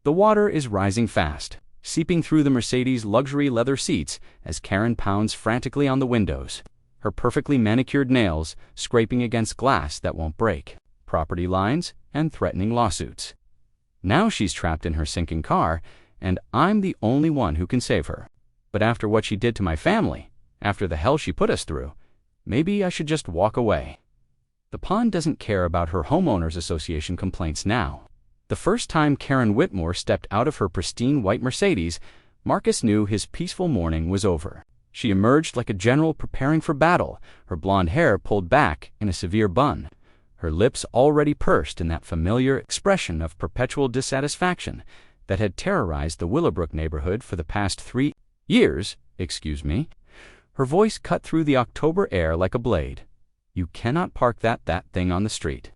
The water is rising fast, seeping through the Mercedes luxury leather seats as Karen pounds frantically on the windows, her perfectly manicured nails scraping against glass that won't break, property lines, and threatening lawsuits. Now she's trapped in her sinking car, and I'm the only one who can save her. But after what she did to my family, after the hell she put us through, maybe I should just walk away. The pond doesn't care about her homeowners association complaints now. The first time Karen Whitmore stepped out of her pristine white Mercedes, Marcus knew his peaceful morning was over. She emerged like a general preparing for battle, her blonde hair pulled back in a severe bun, her lips already pursed in that familiar expression of perpetual dissatisfaction that had terrorized the Willowbrook neighborhood for the past 3 years. Excuse me. Her voice cut through the October air like a blade. You cannot park that thing on the street.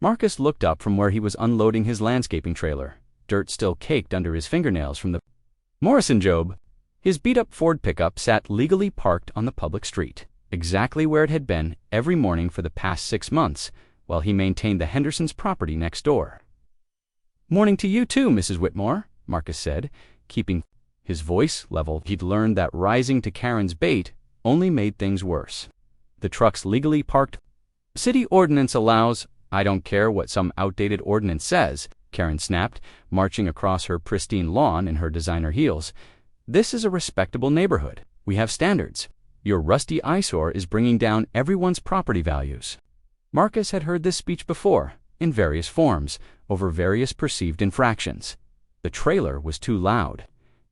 Marcus looked up from where he was unloading his landscaping trailer, dirt still caked under his fingernails from the Morrison job. His beat-up Ford pickup sat legally parked on the public street, exactly where it had been every morning for the past 6 months, while he maintained the Hendersons' property next door. "Morning to you too, Mrs. Whitmore," Marcus said, keeping his voice level. He'd learned that rising to Karen's bait only made things worse. "The truck's legally parked. City ordinance allows—" "I don't care what some outdated ordinance says," Karen snapped, marching across her pristine lawn in her designer heels. "This is a respectable neighborhood. We have standards. Your rusty eyesore is bringing down everyone's property values." Marcus had heard this speech before, in various forms, over various perceived infractions. The trailer was too loud.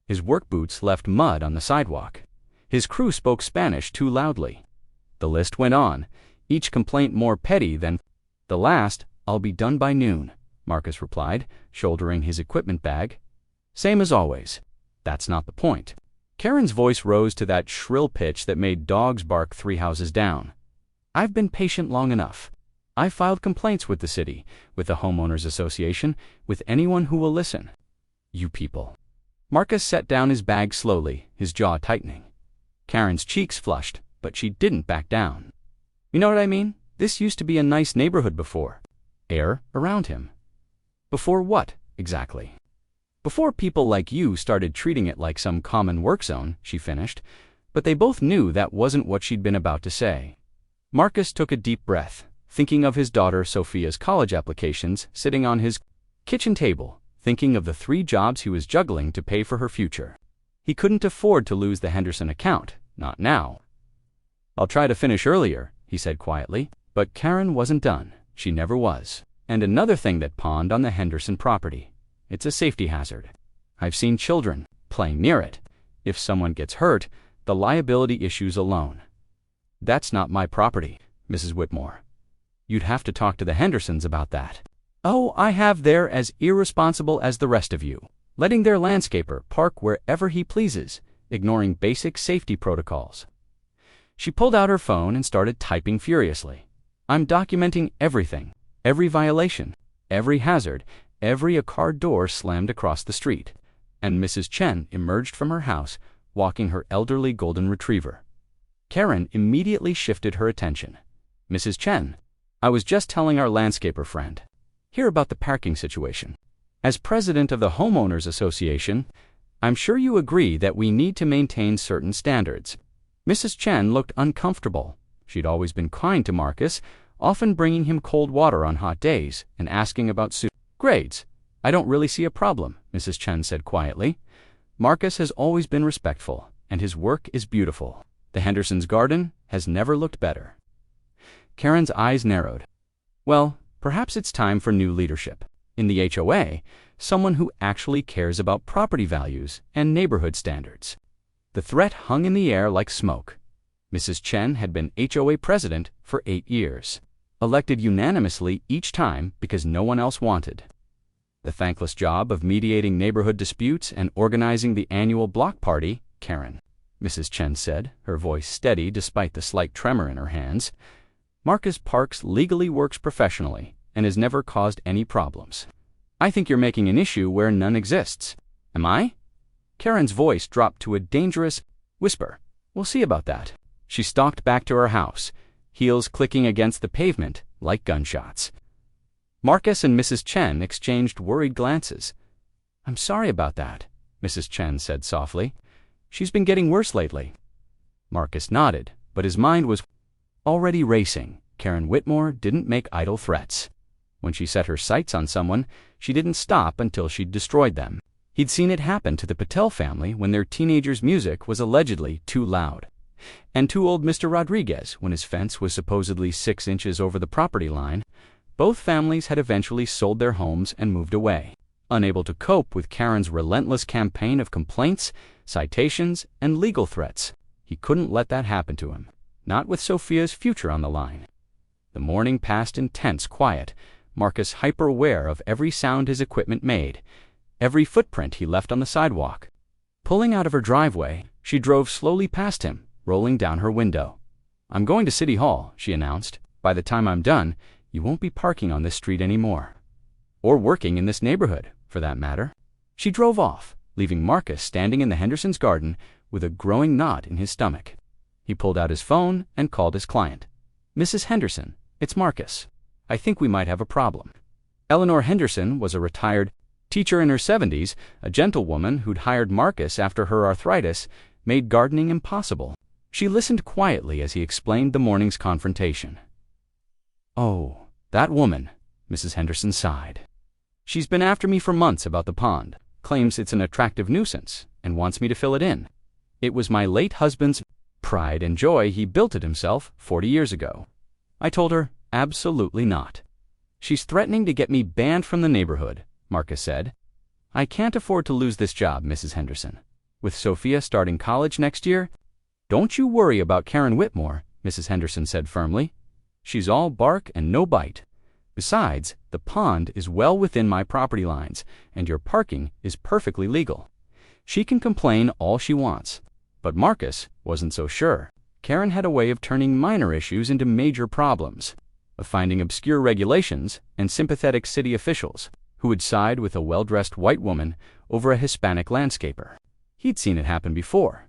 His work boots left mud on the sidewalk. His crew spoke Spanish too loudly. The list went on, each complaint more petty than the last. "I'll be done by noon," Marcus replied, shouldering his equipment bag. "Same as always." "That's not the point." Karen's voice rose to that shrill pitch that made dogs bark 3 houses down. "I've been patient long enough. I filed complaints with the city, with the homeowners association, with anyone who will listen. You people." Marcus set down his bag slowly, his jaw tightening. Karen's cheeks flushed, but she didn't back down. "You know what I mean? This used to be a nice neighborhood before." Air around him. "Before what, exactly?" "Before people like you started treating it like some common work zone," she finished, but they both knew that wasn't what she'd been about to say. Marcus took a deep breath, thinking of his daughter Sophia's college applications sitting on his kitchen table, thinking of the 3 jobs he was juggling to pay for her future. He couldn't afford to lose the Henderson account, not now. "I'll try to finish earlier," he said quietly, but Karen wasn't done. She never was. "And another thing that pawned on the Henderson property. It's a safety hazard. I've seen children playing near it. If someone gets hurt, the liability issues alone." "That's not my property, Mrs. Whitmore. You'd have to talk to the Hendersons about that." "Oh, I have. They're as irresponsible as the rest of you, letting their landscaper park wherever he pleases, ignoring basic safety protocols." She pulled out her phone and started typing furiously. "I'm documenting everything, every violation, every hazard, every car door slammed across the street." And Mrs. Chen emerged from her house, walking her elderly golden retriever. Karen immediately shifted her attention. "Mrs. Chen, I was just telling our landscaper friend here about the parking situation. As president of the Homeowners Association, I'm sure you agree that we need to maintain certain standards." Mrs. Chen looked uncomfortable. She'd always been kind to Marcus, often bringing him cold water on hot days and asking about grades. "I don't really see a problem," Mrs. Chen said quietly. "Marcus has always been respectful, and his work is beautiful. The Hendersons' garden has never looked better." Karen's eyes narrowed. "Well, perhaps it's time for new leadership. In the HOA, someone who actually cares about property values and neighborhood standards." The threat hung in the air like smoke. Mrs. Chen had been HOA president for 8 years, elected unanimously each time because no one else wanted. The thankless job of mediating neighborhood disputes and organizing the annual block party. "Karen," Mrs. Chen said, her voice steady despite the slight tremor in her hands, "Marcus Parks legally works professionally and has never caused any problems. I think you're making an issue where none exists." "Am I?" Karen's voice dropped to a dangerous whisper. "We'll see about that." She stalked back to her house, heels clicking against the pavement like gunshots. Marcus and Mrs. Chen exchanged worried glances. "I'm sorry about that," Mrs. Chen said softly. "She's been getting worse lately." Marcus nodded, but his mind was already racing. Karen Whitmore didn't make idle threats. When she set her sights on someone, she didn't stop until she'd destroyed them. He'd seen it happen to the Patel family when their teenager's music was allegedly too loud, and to old Mr. Rodriguez when his fence was supposedly 6 inches over the property line. Both families had eventually sold their homes and moved away, unable to cope with Karen's relentless campaign of complaints, citations, and legal threats. He couldn't let that happen to him, not with Sophia's future on the line. The morning passed in tense quiet, Marcus hyper-aware of every sound his equipment made, every footprint he left on the sidewalk. Pulling out of her driveway, she drove slowly past him, rolling down her window. "I'm going to City Hall," she announced. "By the time I'm done, you won't be parking on this street anymore. Or working in this neighborhood, for that matter." She drove off, leaving Marcus standing in the Hendersons' garden with a growing knot in his stomach. He pulled out his phone and called his client. "Mrs. Henderson, it's Marcus. I think we might have a problem." Eleanor Henderson was a retired teacher in her 70s, a gentlewoman who'd hired Marcus after her arthritis made gardening impossible. She listened quietly as he explained the morning's confrontation. "Oh, that woman," Mrs. Henderson sighed. "She's been after me for months about the pond, claims it's an attractive nuisance, and wants me to fill it in. It was my late husband's pride and joy. He built it himself 40 years ago. I told her, absolutely not. She's threatening to get me banned from the neighborhood," Marcus said. "I can't afford to lose this job, Mrs. Henderson. With Sophia starting college next year." "Don't you worry about Karen Whitmore," Mrs. Henderson said firmly. "She's all bark and no bite. Besides, the pond is well within my property lines, and your parking is perfectly legal. She can complain all she wants." But Marcus wasn't so sure. Karen had a way of turning minor issues into major problems, of finding obscure regulations and sympathetic city officials who would side with a well-dressed white woman over a Hispanic landscaper. He'd seen it happen before.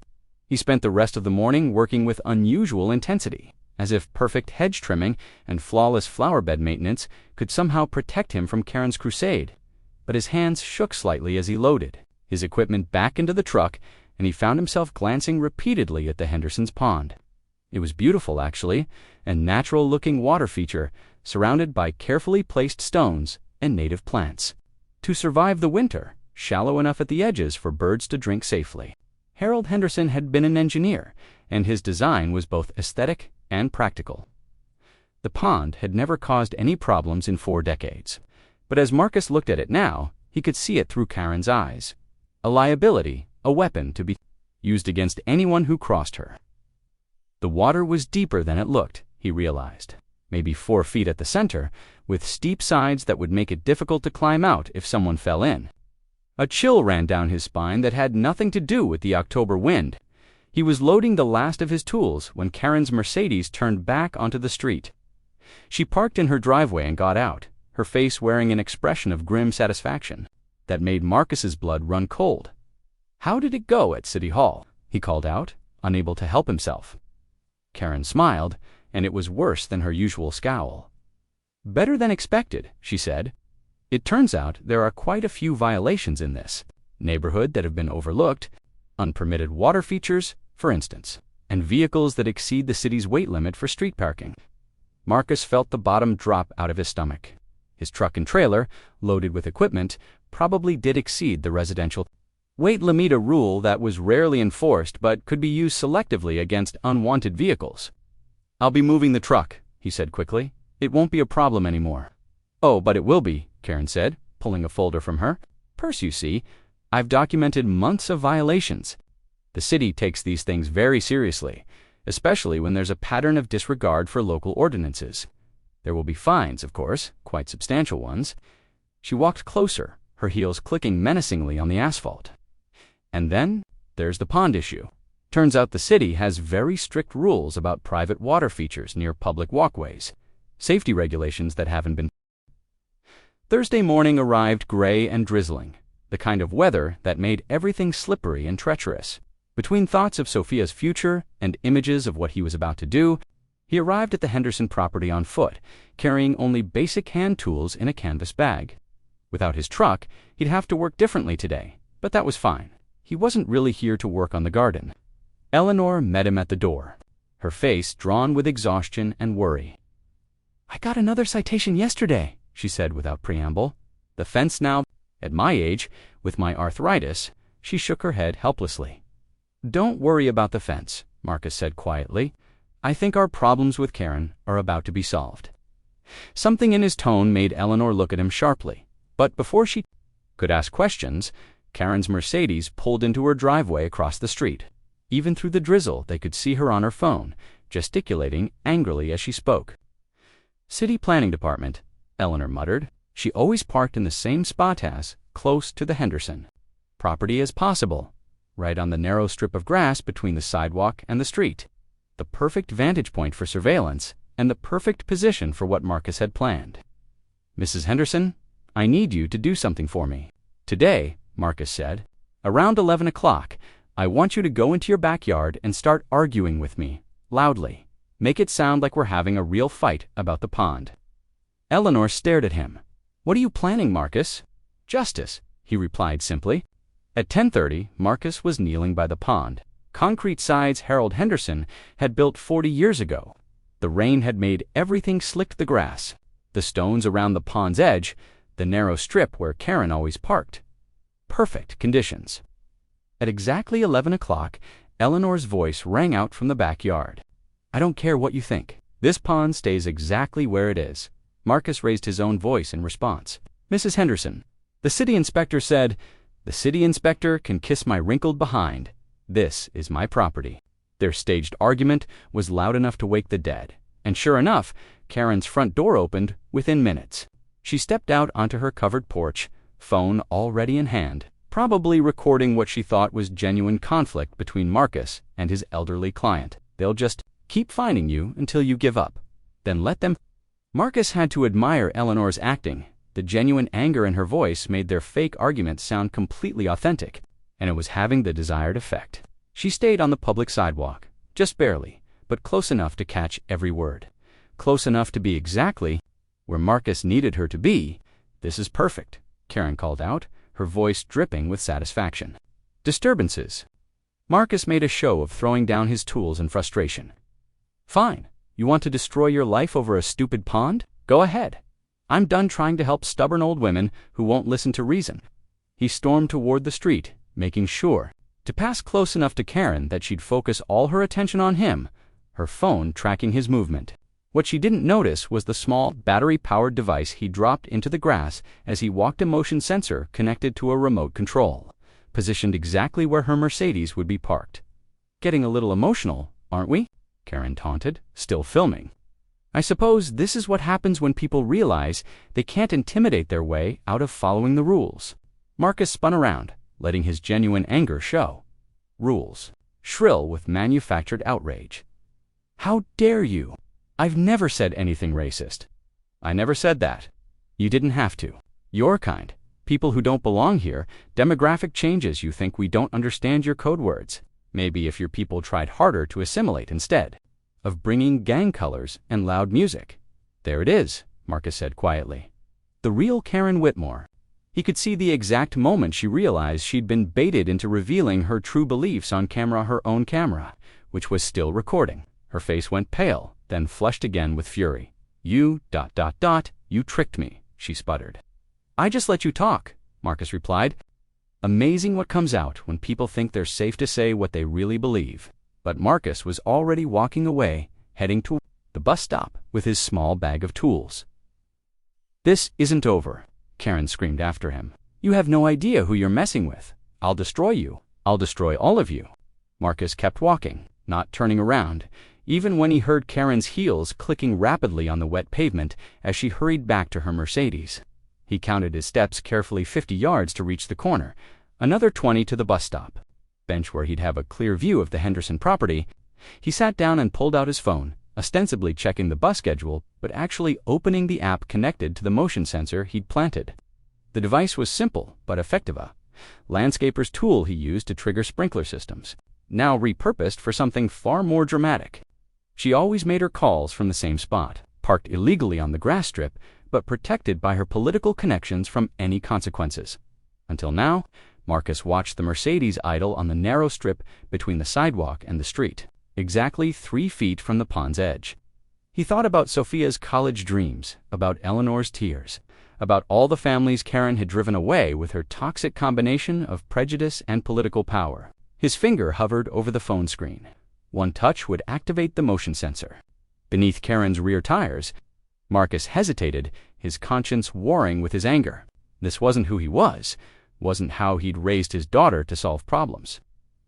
He spent the rest of the morning working with unusual intensity, as if perfect hedge trimming and flawless flower bed maintenance could somehow protect him from Karen's crusade. But his hands shook slightly as he loaded his equipment back into the truck, and he found himself glancing repeatedly at the Hendersons' pond. It was beautiful, actually, a natural-looking water feature surrounded by carefully placed stones and native plants. To survive the winter, shallow enough at the edges for birds to drink safely. Harold Henderson had been an engineer, and his design was both aesthetic and practical. The pond had never caused any problems in 4 decades, but as Marcus looked at it now, he could see it through Karen's eyes. A liability, a weapon to be used against anyone who crossed her. The water was deeper than it looked, he realized, maybe 4 feet at the center, with steep sides that would make it difficult to climb out if someone fell in. A chill ran down his spine that had nothing to do with the October wind. He was loading the last of his tools when Karen's Mercedes turned back onto the street. She parked in her driveway and got out, her face wearing an expression of grim satisfaction that made Marcus's blood run cold. "How did it go at City Hall?" he called out, unable to help himself. Karen smiled, and it was worse than her usual scowl. "Better than expected," she said. "It turns out there are quite a few violations in this neighborhood that have been overlooked, unpermitted water features, for instance, and vehicles that exceed the city's weight limit for street parking." Marcus felt the bottom drop out of his stomach. His truck and trailer, loaded with equipment, probably did exceed the residential weight limit, a rule that was rarely enforced but could be used selectively against unwanted vehicles. "I'll be moving the truck," he said quickly. "It won't be a problem anymore." "Oh, but it will be," Karen said, pulling a folder from her. "Perse, you see, I've documented months of violations. The city takes these things very seriously, especially when there's a pattern of disregard for local ordinances. There will be fines, of course, quite substantial ones." She walked closer, her heels clicking menacingly on the asphalt. "And then there's the pond issue. Turns out the city has very strict rules about private water features near public walkways, safety regulations that haven't been." Thursday morning arrived gray and drizzling, the kind of weather that made everything slippery and treacherous. Between thoughts of Sophia's future and images of what he was about to do, he arrived at the Henderson property on foot, carrying only basic hand tools in a canvas bag. Without his truck, he'd have to work differently today, but that was fine. He wasn't really here to work on the garden. Eleanor met him at the door, her face drawn with exhaustion and worry. "I got another citation yesterday," she said without preamble. "The fence now, at my age, with my arthritis," she shook her head helplessly. "Don't worry about the fence," Marcus said quietly. "I think our problems with Karen are about to be solved." Something in his tone made Eleanor look at him sharply, but before she could ask questions, Karen's Mercedes pulled into her driveway across the street. Even through the drizzle, they could see her on her phone, gesticulating angrily as she spoke. "City Planning Department," Eleanor muttered. She always parked in the same spot as, close to the Henderson property as possible, right on the narrow strip of grass between the sidewalk and the street. The perfect vantage point for surveillance, and the perfect position for what Marcus had planned. "Mrs. Henderson, I need you to do something for me. Today," Marcus said, "around 11 o'clock, I want you to go into your backyard and start arguing with me, loudly. Make it sound like we're having a real fight about the pond." Eleanor stared at him. "What are you planning, Marcus?" "Justice," he replied simply. At 10:30, Marcus was kneeling by the pond. Concrete sides Harold Henderson had built 40 years ago. The rain had made everything slick the grass, the stones around the pond's edge, the narrow strip where Karen always parked. Perfect conditions. At exactly 11 o'clock, Eleanor's voice rang out from the backyard. "I don't care what you think. This pond stays exactly where it is." Marcus raised his own voice in response. "Mrs. Henderson, the city inspector said, 'The city inspector can kiss my wrinkled behind. This is my property.'" Their staged argument was loud enough to wake the dead, and sure enough, Karen's front door opened within minutes. She stepped out onto her covered porch, phone already in hand, probably recording what she thought was genuine conflict between Marcus and his elderly client. "They'll just keep finding you until you give up. Then let them." Marcus had to admire Eleanor's acting. The genuine anger in her voice made their fake argument sound completely authentic, and it was having the desired effect. She stayed on the public sidewalk, just barely, but close enough to catch every word. Close enough to be exactly where Marcus needed her to be. "This is perfect," Karen called out, her voice dripping with satisfaction. "Disturbances." Marcus made a show of throwing down his tools in frustration. "Fine. You want to destroy your life over a stupid pond? Go ahead. I'm done trying to help stubborn old women who won't listen to reason." He stormed toward the street, making sure to pass close enough to Karen that she'd focus all her attention on him, her phone tracking his movement. What she didn't notice was the small, battery-powered device he dropped into the grass as he walked, a motion sensor connected to a remote control, positioned exactly where her Mercedes would be parked. "Getting a little emotional, aren't we?" Karen taunted, still filming. "I suppose this is what happens when people realize they can't intimidate their way out of following the rules." Marcus spun around, letting his genuine anger show. "Rules," shrill with manufactured outrage. "How dare you? I've never said anything racist." "I never said that. You didn't have to. Your kind, people who don't belong here, demographic changes. You think we don't understand your code words. Maybe if your people tried harder to assimilate instead of bringing gang colors and loud music." "There it is," Marcus said quietly. The real Karen Whitmore. He could see the exact moment she realized she'd been baited into revealing her true beliefs on camera, her own camera, which was still recording. Her face went pale, then flushed again with fury. You tricked me," she sputtered. "I just let you talk," Marcus replied. Amazing what comes out when people think they're safe to say what they really believe. But Marcus was already walking away, heading to the bus stop with his small bag of tools. "This isn't over," Karen screamed after him. "You have no idea who you're messing with. I'll destroy you. I'll destroy all of you." Marcus kept walking, not turning around, even when he heard Karen's heels clicking rapidly on the wet pavement as she hurried back to her Mercedes. He counted his steps carefully, 50 yards to reach the corner, another 20 to the bus stop bench where he'd have a clear view of the Henderson property. He sat down and pulled out his phone, ostensibly checking the bus schedule, but actually opening the app connected to the motion sensor he'd planted. The device was simple but effective, a landscaper's tool he used to trigger sprinkler systems, now repurposed for something far more dramatic. She always made her calls from the same spot, parked illegally on the grass strip, but protected by her political connections from any consequences. Until now, Marcus watched the Mercedes idle on the narrow strip between the sidewalk and the street, exactly 3 feet from the pond's edge. He thought about Sophia's college dreams, about Eleanor's tears, about all the families Karen had driven away with her toxic combination of prejudice and political power. His finger hovered over the phone screen. One touch would activate the motion sensor. Beneath Karen's rear tires, Marcus hesitated, his conscience warring with his anger. This wasn't who he was, wasn't how he'd raised his daughter to solve problems.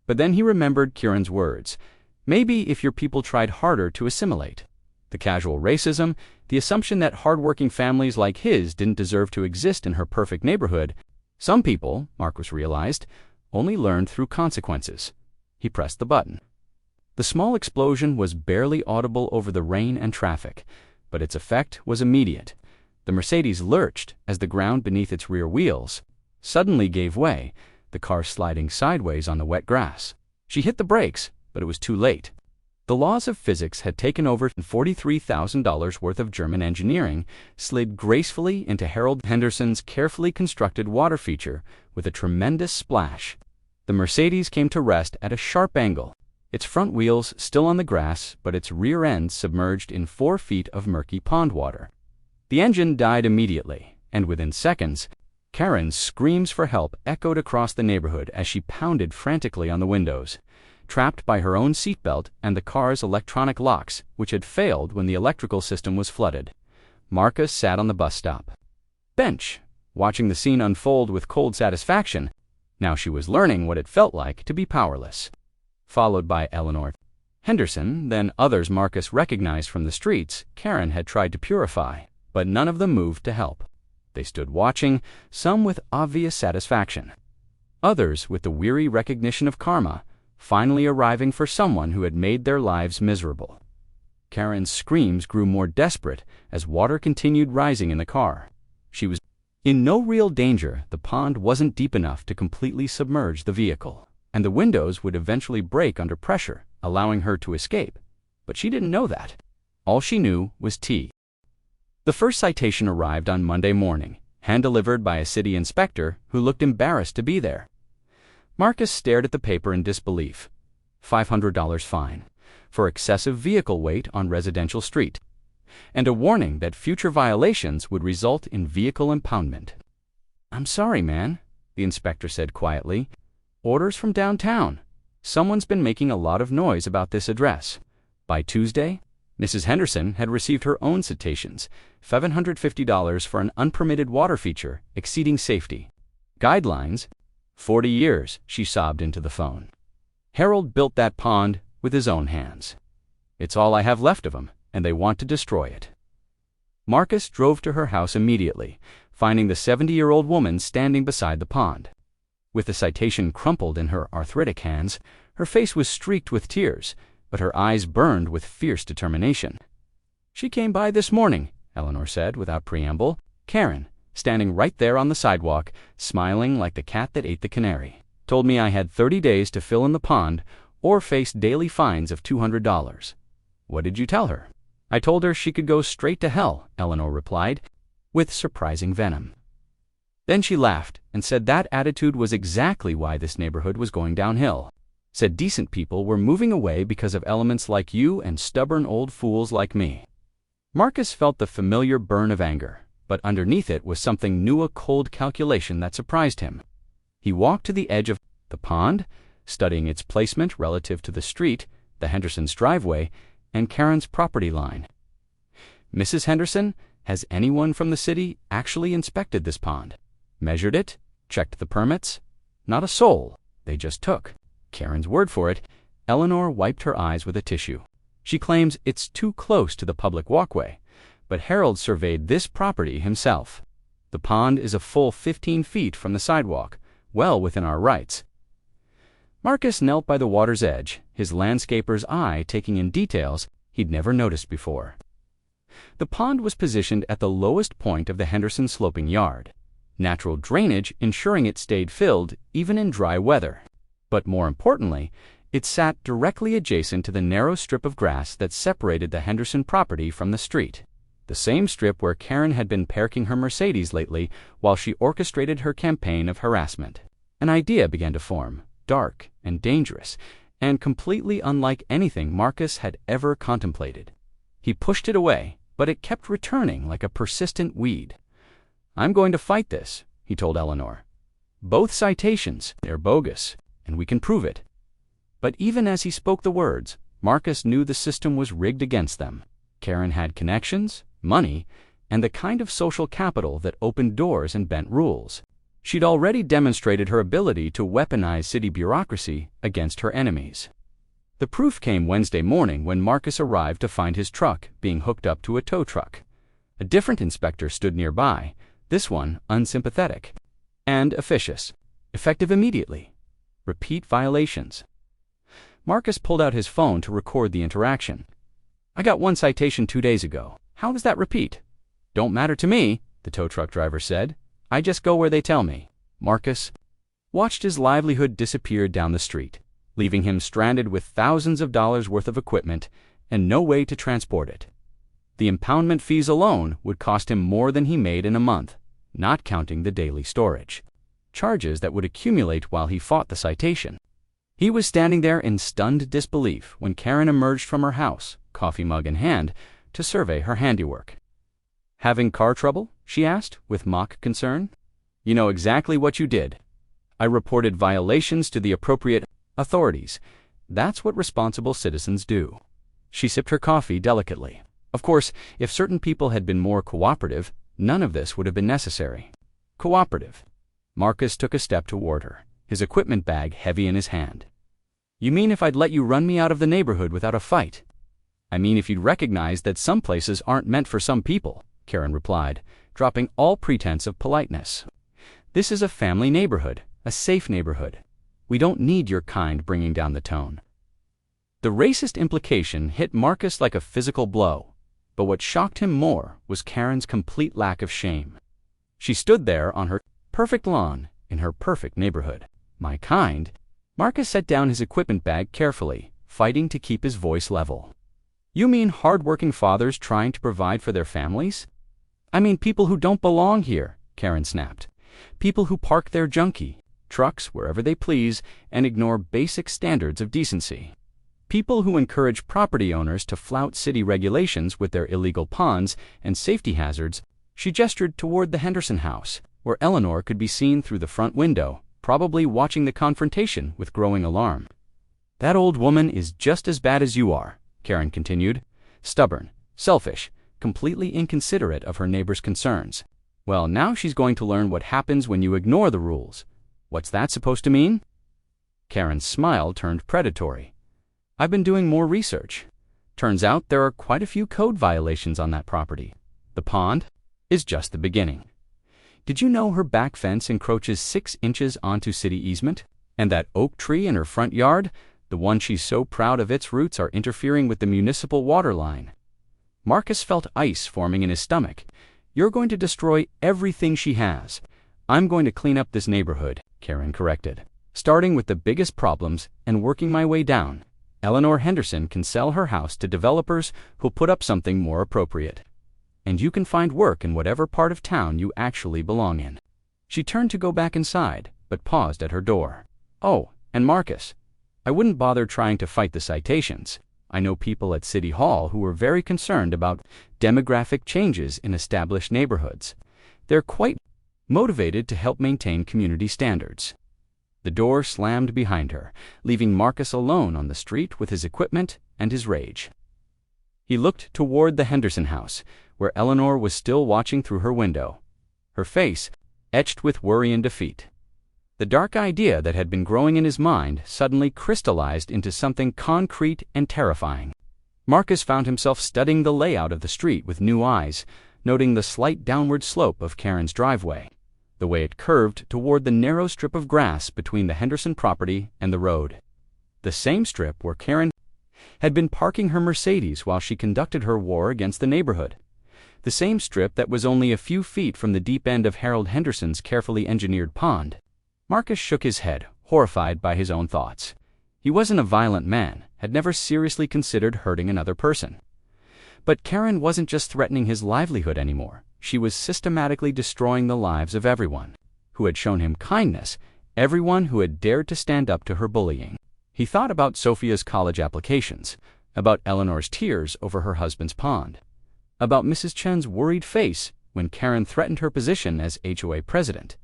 But then he remembered Kieran's words. Maybe if your people tried harder to assimilate. The casual racism, the assumption that hardworking families like his didn't deserve to exist in her perfect neighborhood. Some people, Marcus realized, only learned through consequences. He pressed the button. The small explosion was barely audible over the rain and traffic, but its effect was immediate. The Mercedes lurched as the ground beneath its rear wheels suddenly gave way, the car sliding sideways on the wet grass. She hit the brakes, but it was too late. The laws of physics had taken over, and $43,000 worth of German engineering slid gracefully into Harold Henderson's carefully constructed water feature with a tremendous splash. The Mercedes came to rest at a sharp angle, its front wheels still on the grass, but its rear end submerged in 4 feet of murky pond water. The engine died immediately, and within seconds, Karen's screams for help echoed across the neighborhood as she pounded frantically on the windows, trapped by her own seatbelt and the car's electronic locks, which had failed when the electrical system was flooded. Marcus sat on the bus stop bench, watching the scene unfold with cold satisfaction. Now she was learning what it felt like to be powerless. Followed by Eleanor Henderson, then others Marcus recognized from the streets Karen had tried to purify, but none of them moved to help. They stood watching, some with obvious satisfaction, others with the weary recognition of karma finally arriving for someone who had made their lives miserable. Karen's screams grew more desperate as water continued rising in the car. She was in no real danger. The pond wasn't deep enough to completely submerge the vehicle, and the windows would eventually break under pressure, allowing her to escape. But she didn't know that. All she knew was T. The first citation arrived on Monday morning, hand-delivered by a city inspector who looked embarrassed to be there. Marcus stared at the paper in disbelief. $500 fine for excessive vehicle weight on residential street, and a warning that future violations would result in vehicle impoundment. "I'm sorry, man," the inspector said quietly. "Orders from downtown. Someone's been making a lot of noise about this address." By Tuesday, Mrs. Henderson had received her own citations, $750 for an unpermitted water feature exceeding safety guidelines. 40 years, she sobbed into the phone. Harold built that pond with his own hands. It's all I have left of him, and they want to destroy it. Marcus drove to her house immediately, finding the 70-year-old woman standing beside the pond. With the citation crumpled in her arthritic hands, her face was streaked with tears, but her eyes burned with fierce determination. "She came by this morning," Eleanor said without preamble. Karen, standing right there on the sidewalk, smiling like the cat that ate the canary, told me I had 30 days to fill in the pond or face daily fines of $200. "What did you tell her?" "I told her she could go straight to hell," Eleanor replied, with surprising venom. Then she laughed and said that attitude was exactly why this neighborhood was going downhill. Said decent people were moving away because of elements like you and stubborn old fools like me. Marcus felt the familiar burn of anger, but underneath it was something new, a cold calculation that surprised him. He walked to the edge of the pond, studying its placement relative to the street, the Henderson's driveway, and Karen's property line. "Mrs. Henderson, has anyone from the city actually inspected this pond? Measured it? Checked the permits?" "Not a soul. They just took Karen's word for it." Eleanor wiped her eyes with a tissue. "She claims it's too close to the public walkway, but Harold surveyed this property himself. The pond is a full 15 feet from the sidewalk, well within our rights." Marcus knelt by the water's edge, his landscaper's eye taking in details he'd never noticed before. The pond was positioned at the lowest point of the Henderson sloping yard, natural drainage ensuring it stayed filled even in dry weather. But more importantly, it sat directly adjacent to the narrow strip of grass that separated the Henderson property from the street. the same strip where Karen had been parking her Mercedes lately while she orchestrated her campaign of harassment. An idea began to form, dark and dangerous, and completely unlike anything Marcus had ever contemplated. He pushed it away, but it kept returning like a persistent weed. "I'm going to fight this," he told Eleanor. "Both citations, they're bogus, and we can prove it." But even as he spoke the words, Marcus knew the system was rigged against them. Karen had connections, money, and the kind of social capital that opened doors and bent rules. She'd already demonstrated her ability to weaponize city bureaucracy against her enemies. The proof came Wednesday morning when Marcus arrived to find his truck being hooked up to a tow truck. A different inspector stood nearby, this one unsympathetic and officious, effective immediately. Repeat violations. Marcus pulled out his phone to record the interaction. "I got one citation 2 days ago. How does that repeat?" "Don't matter to me," the tow truck driver said. "I just go where they tell me." Marcus watched his livelihood disappear down the street, leaving him stranded with thousands of dollars worth of equipment and no way to transport it. The impoundment fees alone would cost him more than he made in a month, not counting the daily storage. Charges that would accumulate while he fought the citation. He was standing there in stunned disbelief when Karen emerged from her house, coffee mug in hand, to survey her handiwork. "Having car trouble?" she asked, with mock concern. "You know exactly what you did. I reported violations to the appropriate authorities. That's what responsible citizens do." She sipped her coffee delicately. Of course, if certain people had been more cooperative, none of this would have been necessary. Cooperative. Marcus took a step toward her, his equipment bag heavy in his hand. "You mean if I'd let you run me out of the neighborhood without a fight?" "I mean if you'd recognize that some places aren't meant for some people," Karen replied, dropping all pretense of politeness. "This is a family neighborhood, a safe neighborhood. We don't need your kind bringing down the tone." The racist implication hit Marcus like a physical blow, but what shocked him more was Karen's complete lack of shame. She stood there on her perfect lawn in her perfect neighborhood. "My kind?" Marcus set down his equipment bag carefully, fighting to keep his voice level. "You mean hard-working fathers trying to provide for their families?" "I mean people who don't belong here," Karen snapped. "People who park their junky trucks wherever they please and ignore basic standards of decency. People who encourage property owners to flout city regulations with their illegal ponds and safety hazards." She gestured toward the Henderson house, where Eleanor could be seen through the front window, probably watching the confrontation with growing alarm. "That old woman is just as bad as you are," Karen continued. "Stubborn, selfish, completely inconsiderate of her neighbor's concerns. Well, now she's going to learn what happens when you ignore the rules. What's that supposed to mean?" Karen's smile turned predatory. "I've been doing more research. Turns out there are quite a few code violations on that property. The pond is just the beginning. Did you know her back fence encroaches 6 inches onto city easement? And that oak tree in her front yard, the one she's so proud of its roots, are interfering with the municipal water line." Marcus felt ice forming in his stomach. "You're going to destroy everything she has." "I'm going to clean up this neighborhood," Karen corrected, "starting with the biggest problems and working my way down. Eleanor Henderson can sell her house to developers who'll put up something more appropriate. And you can find work in whatever part of town you actually belong in." She turned to go back inside, but paused at her door. "Oh, and Marcus, I wouldn't bother trying to fight the citations. I know people at City Hall who are very concerned about demographic changes in established neighborhoods. They're quite motivated to help maintain community standards." The door slammed behind her, leaving Marcus alone on the street with his equipment and his rage. He looked toward the Henderson house, where Eleanor was still watching through her window, her face etched with worry and defeat. The dark idea that had been growing in his mind suddenly crystallized into something concrete and terrifying. Marcus found himself studying the layout of the street with new eyes, noting the slight downward slope of Karen's driveway, the way it curved toward the narrow strip of grass between the Henderson property and the road. The same strip where Karen had been parking her Mercedes while she conducted her war against the neighborhood. The same strip that was only a few feet from the deep end of Harold Henderson's carefully engineered pond. Marcus shook his head, horrified by his own thoughts. He wasn't a violent man, had never seriously considered hurting another person. But Karen wasn't just threatening his livelihood anymore. She was systematically destroying the lives of everyone who had shown him kindness, everyone who had dared to stand up to her bullying. He thought about Sophia's college applications, about Eleanor's tears over her husband's pond, about Mrs. Chen's worried face when Karen threatened her position as HOA president.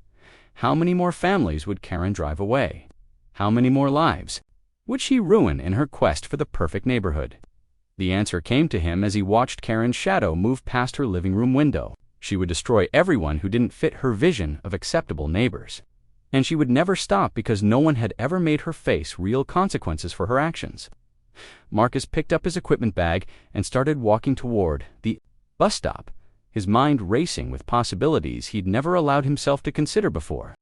How many more families would Karen drive away? How many more lives would she ruin in her quest for the perfect neighborhood? The answer came to him as he watched Karen's shadow move past her living room window. She would destroy everyone who didn't fit her vision of acceptable neighbors. And she would never stop because no one had ever made her face real consequences for her actions. Marcus picked up his equipment bag and started walking toward the bus stop, his mind racing with possibilities he'd never allowed himself to consider before.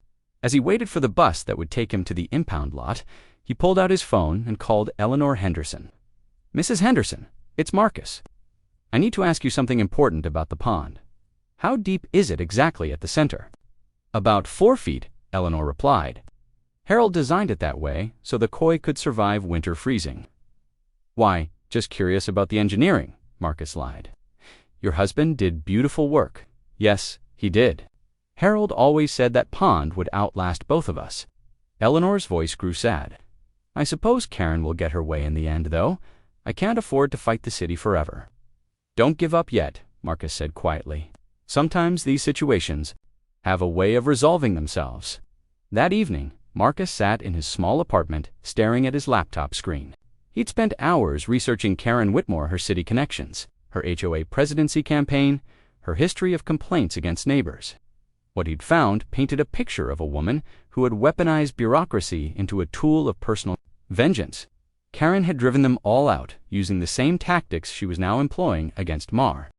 As he waited for the bus that would take him to the impound lot, he pulled out his phone and called Eleanor Henderson. "Mrs. Henderson, it's Marcus. I need to ask you something important about the pond. How deep is it exactly at the center?" "About 4 feet," Eleanor replied. "Harold designed it that way so the koi could survive winter freezing." "Why, just curious about the engineering," Marcus lied. "Your husband did beautiful work." "Yes, he did. Harold always said that pond would outlast both of us." Eleanor's voice grew sad. "I suppose Karen will get her way in the end, though. I can't afford to fight the city forever." "Don't give up yet," Marcus said quietly. "Sometimes these situations have a way of resolving themselves." That evening, Marcus sat in his small apartment, staring at his laptop screen. He'd spent hours researching Karen Whitmore, her city connections, her HOA presidency campaign, her history of complaints against neighbors. What he'd found painted a picture of a woman who had weaponized bureaucracy into a tool of personal vengeance. Karen had driven them all out, using the same tactics she was now employing against Mar.